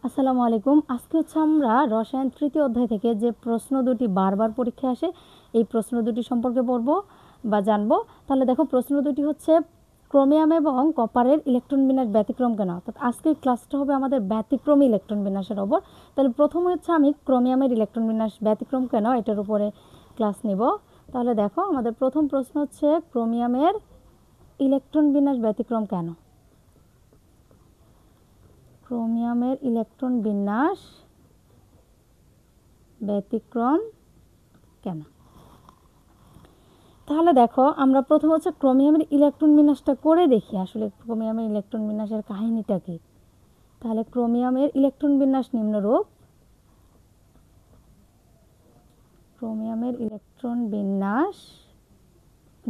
আসসালামু আলাইকুম। আজকে হচ্ছে আমরা রসায়ন তৃতীয় অধ্যায় থেকে যে প্রশ্ন দুটি বারবার পরীক্ষায় আসে এই প্রশ্ন দুটি সম্পর্কে পড়ব বা জানবো। তাহলে দেখো, প্রশ্ন দুটি হচ্ছে ক্রোমিয়াম এবং কপারের ইলেকট্রন বিন্যাস ব্যতিক্রম কেন। অর্থাৎ আজকের ক্লাসটা হবে আমাদের ব্যতিক্রমী ইলেকট্রন বিন্যাসের ওপর। তাহলে প্রথমে হচ্ছে আমি ক্রোমিয়ামের ইলেকট্রন বিন্যাস ব্যতিক্রম কেন এটার উপরে ক্লাস নিব। তাহলে দেখো, আমাদের প্রথম প্রশ্ন হচ্ছে ক্রোমিয়ামের ইলেকট্রন বিন্যাস ব্যতিক্রম কেন। ক্রোমিয়ামের ইলেকট্রন বিন্যাস ব্যতিক্রম কেন। তাহলে দেখো, আমরা প্রথম হচ্ছে ক্রোমিয়ামের ইলেকট্রন বিন্যাসটা করে দেখি আসলে ক্রোমিয়ামের ইলেকট্রন বিন্যাসের কাহিনীটা কি। তাহলে ক্রোমিয়ামের ইলেকট্রন বিন্যাস নিম্নরূপ। ক্রোমিয়ামের ইলেকট্রন বিন্যাস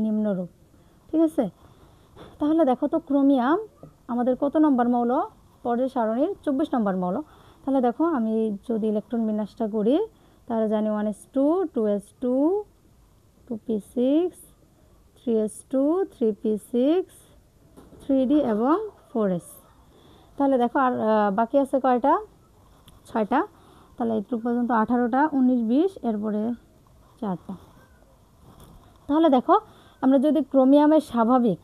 নিম্নরূপ, ঠিক আছে। তাহলে দেখো তো, ক্রোমিয়াম আমাদের কত নম্বর মৌল পরের সারণীর? 24 নম্বর মৌল। তাহলে দেখো, আমি যদি ইলেকট্রন বিন্যাসটা করি তাহলে জানি 1s2 2s2 2p6 3s2 3p6 3d এবং 4s। তাহলে দেখো, আর বাকি আছে কয়টা? 6টা। তাহলে এইটুকু পর্যন্ত 18টা 19 20 এরপরে 4টা। তাহলে দেখো, আমরা যদি ক্রোমিয়ামের স্বাভাবিক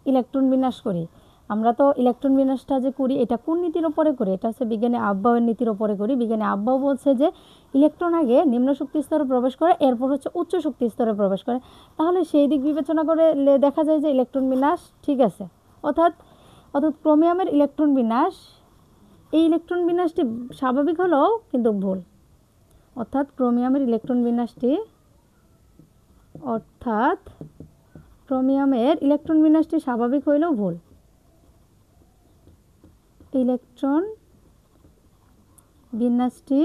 ইলেকট্রন বিন্যাস করি, আমরা তো ইলেকট্রন বিন্যাসটা যে করি এটা কোন নীতির ওপরে করি? এটা হচ্ছে বিজ্ঞানী আফবাউয়ের নীতির ওপরে করি। বিজ্ঞানী আফবাউ বলছে যে ইলেকট্রন আগে নিম্ন শক্তি স্তরে প্রবেশ করে, এরপর হচ্ছে উচ্চ শক্তি স্তরে প্রবেশ করে। তাহলে সেই দিক বিবেচনা করে দেখা যায় যে ইলেকট্রন বিন্যাস ঠিক আছে। অর্থাৎ ক্রোমিয়ামের ইলেকট্রন বিন্যাস, এই ইলেকট্রন বিন্যাসটি স্বাভাবিক হলেও কিন্তু ভুল। অর্থাৎ ক্রোমিয়ামের ইলেকট্রন বিন্যাসটি স্বাভাবিক হইলেও ভুল। ইলেকট্রন বিন্যাসটি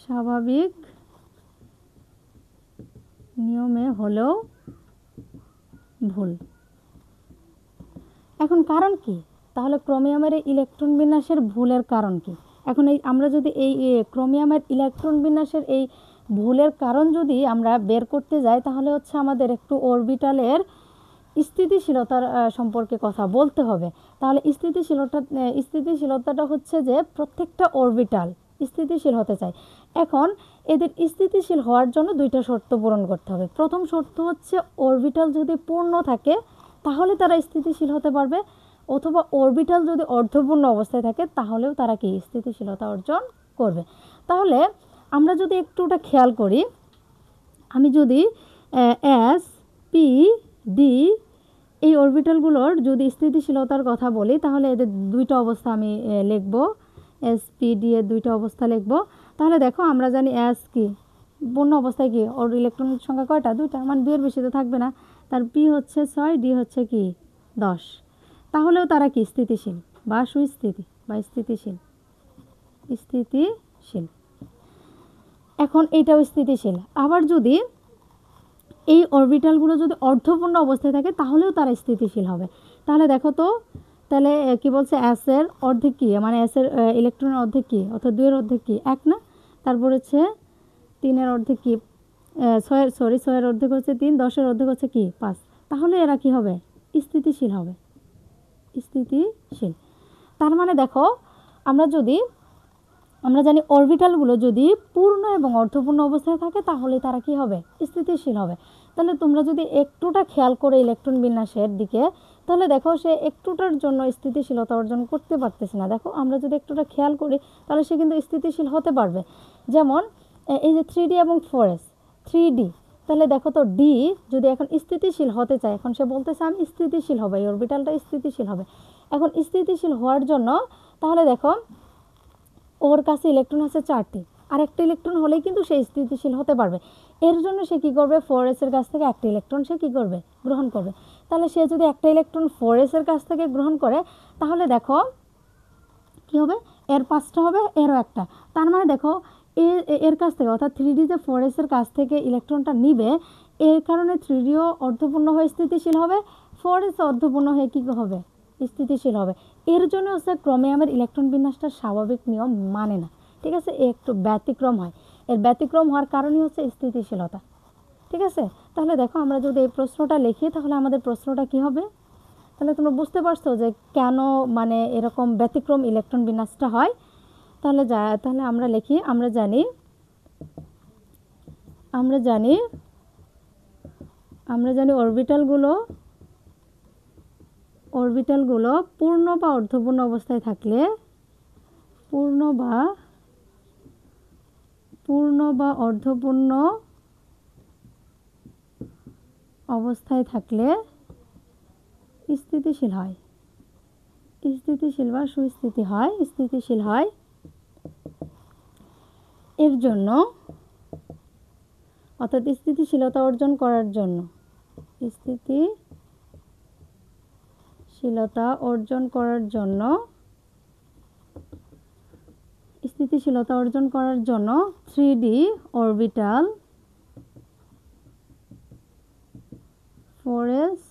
স্বাভাবিক নিয়মে হলেও ভুল। এখন কারণ কি? তাহলে ক্রোমিয়ামের ইলেকট্রন বিন্যাসের ভুলের কারণ কি? এখন আমরা যদি এই ক্রোমিয়ামের ইলেকট্রন বিন্যাসের এই ভুলের কারণ যদি আমরা বের করতে যাই, তাহলে হচ্ছে আমাদের একটু অরবিটালের স্থিতিশীলতার সম্পর্কে কথা বলতে হবে। তাহলে স্থিতিশীলতাটা হচ্ছে যে প্রত্যেকটা অরবিটাল স্থিতিশীল হতে চায়। এখন এদের স্থিতিশীল হওয়ার জন্য দুইটা শর্ত পূরণ করতে হবে। প্রথম শর্ত হচ্ছে অরবিটাল যদি পূর্ণ থাকে তাহলে তারা স্থিতিশীল হতে পারবে, অথবা অরবিটাল যদি অর্ধপূর্ণ অবস্থায় থাকে তাহলেও তারা কি স্থিতিশীলতা অর্জন করবে। তাহলে আমরা যদি একটু ওটা খেয়াল করি, আমি যদি এস পি ডি এই অরবিটালগুলোর যদি স্থিতিশীলতার কথা বলি, তাহলে এদের দুইটা অবস্থা আমি লিখব। এস পি ডি এর দুইটা অবস্থা লিখব। তাহলে দেখো, আমরা জানি এস কি পূর্ণ অবস্থায় কি ওর ইলেকট্রনের সংখ্যা কয়টা? 2টা, মানে 2 এর বেশি তো থাকবে না। তার পি হচ্ছে 6, ডি হচ্ছে কি 10। তাহলেও তারা কি স্থিতিশীল বা সুস্থিতি বা স্থিতিশীল। এখন এটাও স্থিতিশীল। আবার যদি এই অরবিটালগুলো যদি অর্ধপূর্ণ অবস্থায় থাকে তাহলেও তারা স্থিতিশীল হবে। তাহলে দেখো তো, তাহলে কি বলছে? এস এর অর্ধেক কি, মানে এস এর ইলেকট্রনের অর্ধেক কি, অর্থাৎ 2 এর অর্ধেক কি 1 না? তারপর হচ্ছে 3 এর অর্ধেক কি 6 এর অর্ধেক হচ্ছে 3, 10 এর অর্ধেক হচ্ছে কি 5। তাহলে এরা কি হবে? স্থিতিশীল হবে। তার মানে দেখো, আমরা জানি অরবিটালগুলো যদি পূর্ণ এবং অর্ধপূর্ণ অবস্থায় থাকে তাহলে তারা কি হবে? স্থিতিশীল হবে। তাহলে তোমরা যদি একটুটা খেয়াল করে ইলেকট্রন বিন্যাসের দিকে, তাহলে দেখো সে একটুটার জন্য স্থিতিশীলতা অর্জন করতে পারতেছে না। দেখো, আমরা যদি একটুটা খেয়াল করি তাহলে সে কিন্তু স্থিতিশীল হতে পারবে। যেমন এই যে 3D এবং 4s, 3D, তাহলে দেখো তো ডি যদি এখন স্থিতিশীল হতে চায়, এখন সে বলতেছে আমি স্থিতিশীল হবে, এই অরবিটালটা স্থিতিশীল হবে। এখন স্থিতিশীল হওয়ার জন্য তাহলে দেখো ওর কাছে ইলেকট্রন আছে 4টি, আর একটা ইলেকট্রন হলেই কিন্তু সে স্থিতিশীল হতে পারবে। এর জন্য সে কি করবে? 4s এর কাছ থেকে একটা ইলেকট্রন সে কি করবে? গ্রহণ করবে। তাহলে সে যদি একটা ইলেকট্রন 4s এর কাছ থেকে গ্রহণ করে তাহলে দেখো কি হবে? এর 5টা হবে, এরও একটা। তার মানে দেখো, এর কাছ থেকে অর্থাৎ 3D যে 4s এর কাছ থেকে ইলেকট্রনটা নিবে, এর কারণে 3Dও অর্ধপূর্ণ হয়ে স্থিতিশীল হবে, 4s অর্ধপূর্ণ হয়ে কী হবে? স্থিতিশীল হবে। এর জন্য হচ্ছে ক্রোমিয়ামের ইলেকট্রন বিন্যাসটা স্বাভাবিক নিয়ম মানে না, ঠিক আছে, একটু ব্যতিক্রম হয়। এর ব্যতিক্রম হওয়ার কারণই হচ্ছে স্থিতিশীলতা, ঠিক আছে। তাহলে দেখো, আমরা যদি এই প্রশ্নটা লিখি তাহলে আমাদের প্রশ্নটা কি হবে? তাহলে তোমরা বুঝতে পারছো যে কেন মানে এরকম ব্যতিক্রম ইলেকট্রন বিন্যাসটা হয়। তাহলে আমরা লিখি, আমরা জানি অরবিটালগুলো পূর্ণ বা অর্ধপূর্ণ অবস্থায় থাকলে অর্ধপূর্ণ অবস্থায় থাকলে স্থিতিশীল বা স্থিতিশীল হয়। এর জন্য অর্থাৎ স্থিতিশীলতা অর্জন করার জন্য স্থিতিশীলতা অর্জন করার জন্য 3D অরবিটাল 4s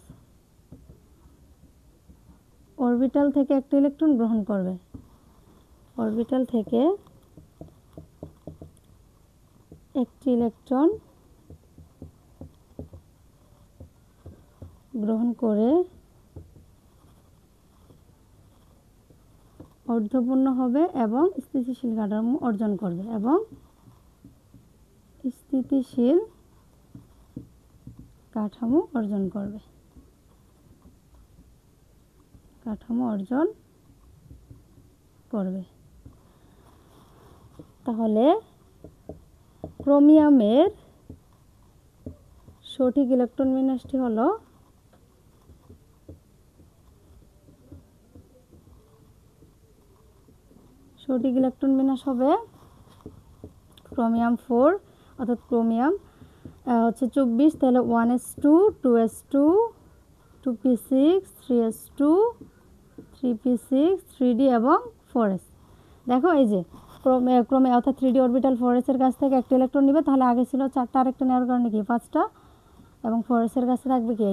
অরবিটাল থেকে একটা ইলেকট্রন গ্রহণ করবে। অরবিটাল থেকে একটি ইলেকট্রন গ্রহণ করে অর্ধপূর্ণ হবে এবং স্থিতিশীল কাঠামো অর্জন করবে তাহলে ক্রোমিয়ামের সঠিক ইলেকট্রন বিন্যাসটি হলো হবে ক্রোমিয়াম 4 অর্থাৎ ক্রোমিয়াম হচ্ছে 24, তাহলে 1s2 2s2 2p6 3s2 3p6 3d এবং 4s। দেখো এই যে ক্রমে অর্থাৎ 3d অরবিটাল 4s এর কাছ থেকে একটা ইলেকট্রন নেবে, তাহলে আগে ছিল 4টা, আরেকটা নেওয়ার কারণে কি 5টা, এবং 4s এর কাছে থাকবে কি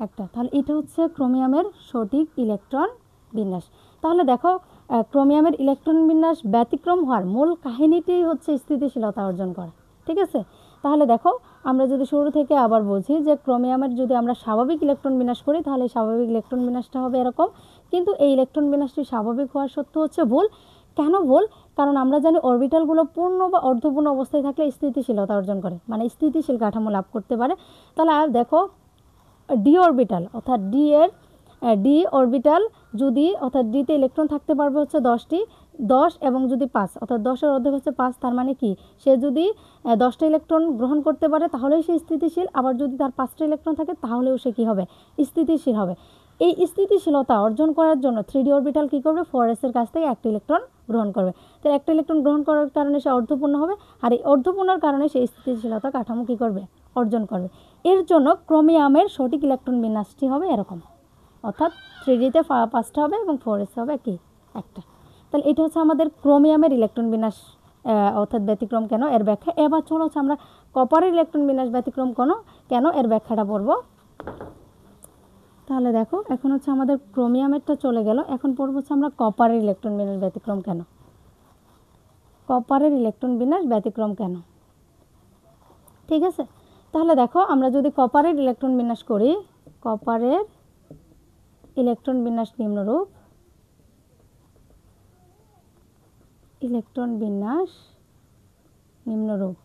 একটা। তাহলে এটা হচ্ছে ক্রোমিয়ামের সঠিক ইলেকট্রন বিন্যাস। তাহলে দেখো ক্রোমিয়ামের ইলেকট্রন বিন্যাস ব্যতিক্রম হওয়ার মূল কাহিনীটি হচ্ছে স্থিতিশীলতা অর্জন করা। ঠিক আছে, তাহলে দেখো আমরা যদি শুরু থেকে আবার বুঝি যে ক্রোমিয়ামের যদি আমরা স্বাভাবিক ইলেকট্রন বিন্যাস করি তাহলে স্বাভাবিক ইলেকট্রন বিন্যাসটা হবে এরকম, কিন্তু এই ইলেকট্রন বিন্যাসটি স্বাভাবিক হওয়ার সত্ত্বেও হচ্ছে ভুল। কেন ভুল? কারণ আমরা জানি অরবিটালগুলো পূর্ণ বা অর্ধপূর্ণ অবস্থায় থাকলে স্থিতিশীলতা অর্জন করে, মানে স্থিতিশীল কাঠামো লাভ করতে পারে। তাহলে আর দেখো ডি অরবিটাল অর্থাৎ ডি অরবিটাল যদি অর্থাৎ ডিতে ইলেকট্রন থাকতে পারবে হচ্ছে 10টি, 10 এবং যদি 5 অর্থাৎ 10-এর অর্ধেক হচ্ছে 5, তার মানে কি সে যদি 10টা ইলেকট্রন গ্রহণ করতে পারে তাহলেই সে স্থিতিশীল, আবার যদি তার 5টা ইলেকট্রন থাকে তাহলেও সে কী হবে? স্থিতিশীল হবে। এই স্থিতিশীলতা অর্জন করার জন্য 3d অরবিটাল কী করবে? 4s এর কাছ থেকে একটা ইলেকট্রন গ্রহণ করবে। তো একটা ইলেকট্রন গ্রহণ করার কারণে সে অর্ধপূর্ণ হবে, আর এই অর্ধপূর্ণর কারণে সে স্থিতিশীলতা কাঠামো কী করবে? অর্জন করবে। এর জন্য ক্রোমিয়ামের সঠিক ইলেকট্রন বিন্যাসটি হবে এরকম, অর্থাৎ 3dতে 5টা হবে এবং 4s হবে কি একটা। তাহলে এটা হচ্ছে আমাদের ক্রোমিয়ামের ইলেকট্রন বিন্যাস অর্থাৎ ব্যতিক্রম কেন এর ব্যাখ্যা। এবার চলো হচ্ছে আমরা কপারের ইলেকট্রন বিন্যাস ব্যতিক্রম কেন এর ব্যাখ্যাটা পড়ব। তাহলে দেখো এখন হচ্ছে আমাদের ক্রোমিয়ামেরটা চলে গেল, এখন পড়ব হচ্ছে আমরা কপারের ইলেকট্রন বিন্যাস ব্যতিক্রম কেন। কপারের ইলেকট্রন বিন্যাস ব্যতিক্রম কেন, ঠিক আছে। তাহলে দেখো আমরা যদি কপারের ইলেকট্রন বিন্যাস করি, কপারের ইলেকট্রন বিন্যাস নিম্নরূপ।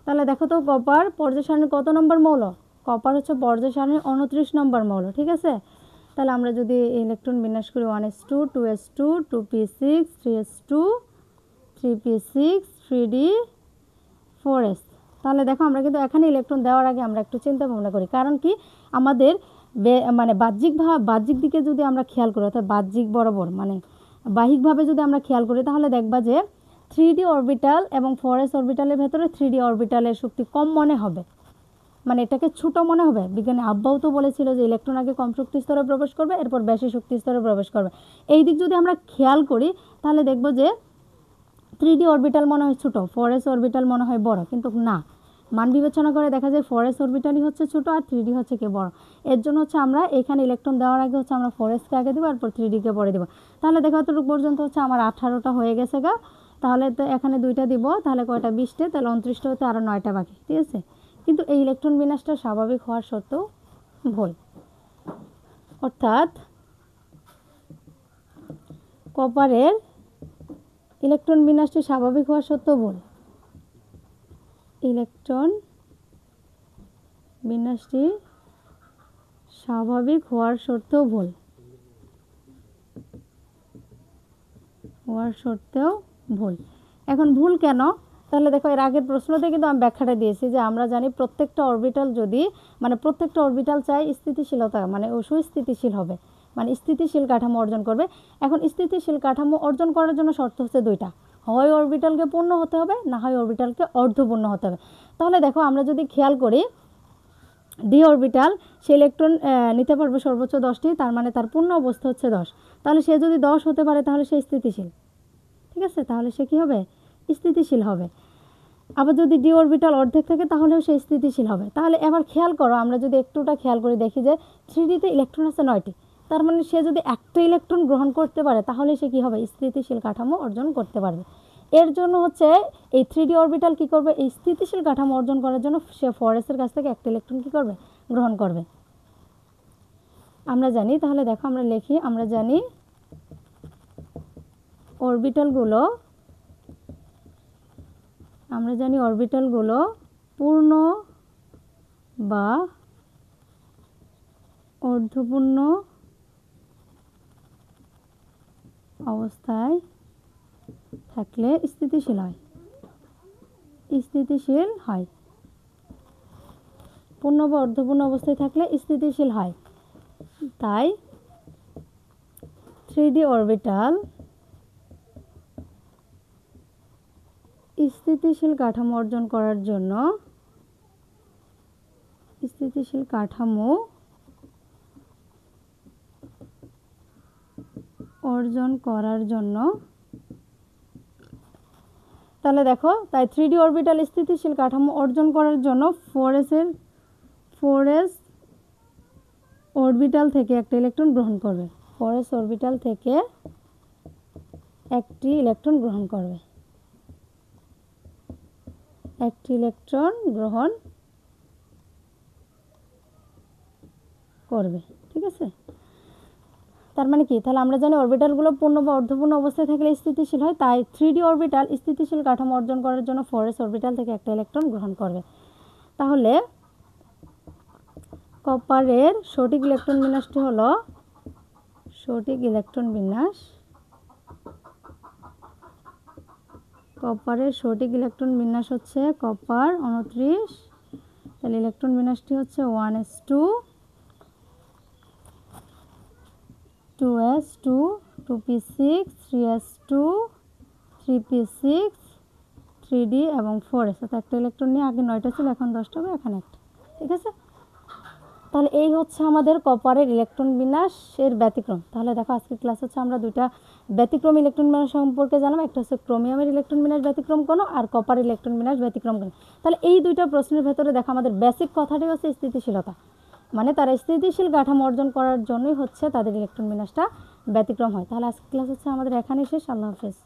তাহলে দেখো তো কপার পর্যায় সারণীর কত নম্বর মৌল? কপার হচ্ছে পর্যায় সারণীর 29 নম্বর মৌল, ঠিক আছে। তাহলে আমরা যদি ইলেকট্রন বিন্যাস করি 1s2 2s2 2p6 3s2 3p6 3d 4s, তাহলে দেখো আমরা কিন্তু এখানে ইলেকট্রন দেওয়ার আগে আমরা একটু চিন্তা ভাবনা করি, কারণ কি আমাদের মানে বাহ্যিক দিকে যদি আমরা খেয়াল করি, অর্থাৎ বাহ্যিক বরাবর মানে বাহ্যিকভাবে যদি আমরা খেয়াল করি তাহলে দেখবা যে 3d অরবিটাল এবং 4s অরবিটালের ভেতরে 3d অরবিটালের শক্তি কম মনে হবে, মানে এটাকে ছোট মনে হবে। বিজ্ঞানী আব্বাও তো বলেছিল যে ইলেকট্রন আগে কম শক্তি স্তরে প্রবেশ করবে, এরপর বেশি শক্তি স্তরে প্রবেশ করবে। এই দিক যদি আমরা খেয়াল করি তাহলে দেখব যে 3d অরবিটাল মনে হয় ছোট, 4s অরবিটাল মনে হয় বড়, কিন্তু না, মান বিবেচনা করে দেখা যায় 4s অরবিটালই হচ্ছে ছোট আর 3d হচ্ছে কি বড়। এর জন্য হচ্ছে আমরা এখানে ইলেকট্রন দেওয়ার আগে হচ্ছে আমরা 4s কে আগে দেবো, এরপর 3d কে পরে দেবো। তাহলে দেখো এতটুকু পর্যন্ত হচ্ছে আমার 18টা হয়ে গেছে গা, তাহলে তো এখানে 2টা দিব, তাহলে কয়টা 20টে, তাহলে 29টা হতে আরও 9টা বাকি, ঠিক আছে। কিন্তু এই ইলেকট্রন বিন্যাসটা স্বাভাবিক হওয়ার সত্ত্বেও ভুল, অর্থাৎ কপারের ইলেকট্রন বিন্যাসটি স্বাভাবিক হওয়া সত্ত্বেও ভুল। ইলেকট্রন বিন্যাসটি স্বাভাবিক হওয়ার সত্ত্বেও ভুল। এখন ভুল কেন? তাহলে দেখো এর আগের প্রশ্নতে কিন্তু আমি ব্যাখ্যাটা দিয়েছি যে আমরা জানি প্রত্যেকটা অরবিটাল যদি প্রত্যেকটা অরবিটাল চাই স্থিতিশীলতা সুস্থিতিশীল হবে, স্থিতিশীল কাঠামো অর্জন করবে। এখন স্থিতিশীল কাঠামো অর্জন করার জন্য শর্ত হচ্ছে দুইটা, হয় অরবিটালকে পূর্ণ হতে হবে, না হয় অরবিটালকে অর্ধপূর্ণ হতে হবে। তাহলে দেখো আমরা যদি খেয়াল করি ডি অরবিটাল সে ইলেকট্রন নিতে পারবে সর্বোচ্চ 10টি, তার তার পূর্ণ অবস্থা হচ্ছে 10। তাহলে সে যদি 10 হতে পারে তাহলে সে স্থিতিশীল, ঠিক আছে, তাহলে সে কী হবে? স্থিতিশীল হবে। আবার যদি ডি অরবিটাল অর্ধেক থাকে তাহলেও সে স্থিতিশীল হবে। তাহলে এবার খেয়াল করো, আমরা যদি একটুটা খেয়াল করে দেখি যে 3Dতে ইলেকট্রন আছে 9টি, তার সে যদি একটা ইলেকট্রন গ্রহণ করতে পারে তাহলে সে কী হবে? স্থিতিশীল কাঠামো অর্জন করতে পারবে। এর জন্য হচ্ছে এই 3D অরবিটাল কী করবে? এই স্থিতিশীল কাঠামো অর্জন করার জন্য সে 4s-এর কাছ থেকে একটা ইলেকট্রন কী করবে? গ্রহণ করবে। আমরা জানি, তাহলে দেখো আমরা লিখি, আমরা জানি অরবিটালগুলো পূর্ণ বা অর্ধপূর্ণ অবস্থায় থাকলে স্থিতিশীল হয়। পূর্ণ বা অর্ধপূর্ণ অবস্থায় থাকলে স্থিতিশীল হয়। তাই 3D অরবিটাল স্থিতিশীল কাঠামো অর্জন করার জন্য তাহলে দেখো, তাই 3D অরবিটাল স্থিতিশীল কাঠামো অর্জন করার জন্য 4s অরবিটাল থেকে একটা ইলেকট্রন গ্রহণ করবে। 4s অরবিটাল থেকে একটি ইলেকট্রন গ্রহণ করবে। ঠিক আছে, তার কি? তাহলে আমরা জানি অরবিটালগুলো পূর্ণ বা অর্ধপূর্ণ অবস্থায় থাকলে স্থিতিশীল হয়। তাই 3D অরবিটাল স্থিতিশীল কাঠামো অর্জন করার জন্য 4s অরবিটাল থেকে একটা ইলেকট্রন গ্রহণ করবে। তাহলে কপারের সঠিক ইলেকট্রন বিন্যাসটি হলো কপারের সঠিক ইলেকট্রন বিন্যাস হচ্ছে কপার 29। তাহলে ইলেকট্রন বিন্যাসটি হচ্ছে 1s2 2s2 2p6 3s2 3p6 3d এবং 4s। অর্থাৎ একটা ইলেকট্রন নিয়ে আগে 9টা ছিল, এখন 10টা হবে, এখন একটা। ঠিক আছে, তাহলে এই হচ্ছে আমাদের কপারের ইলেকট্রন বিন্যাসের ব্যতিক্রম। তাহলে দেখো আজকের ক্লাস হচ্ছে আমরা দুইটা ব্যতিক্রম ইলেকট্রন বিন্যাস সম্পর্কে জানলাম। একটা হচ্ছে ক্রোমিয়ামের ইলেকট্রন বিন্যাস ব্যতিক্রম কোণ আর কপার ইলেকট্রন বিন্যাস ব্যতিক্রম কোণ। তাহলে এই দুইটা প্রশ্নের ভেতরে দেখো আমাদের বেসিক কথাটি হচ্ছে স্থিতিশীলতা, তারা স্থিতিশীল কাঠামো অর্জন করার জন্যই হচ্ছে তাদের ইলেকট্রন বিন্যাসটা ব্যতিক্রম হয়। তাহলে আজকের ক্লাস হচ্ছে আমাদের এখানেই শেষ। আল্লাহ হাফেজ।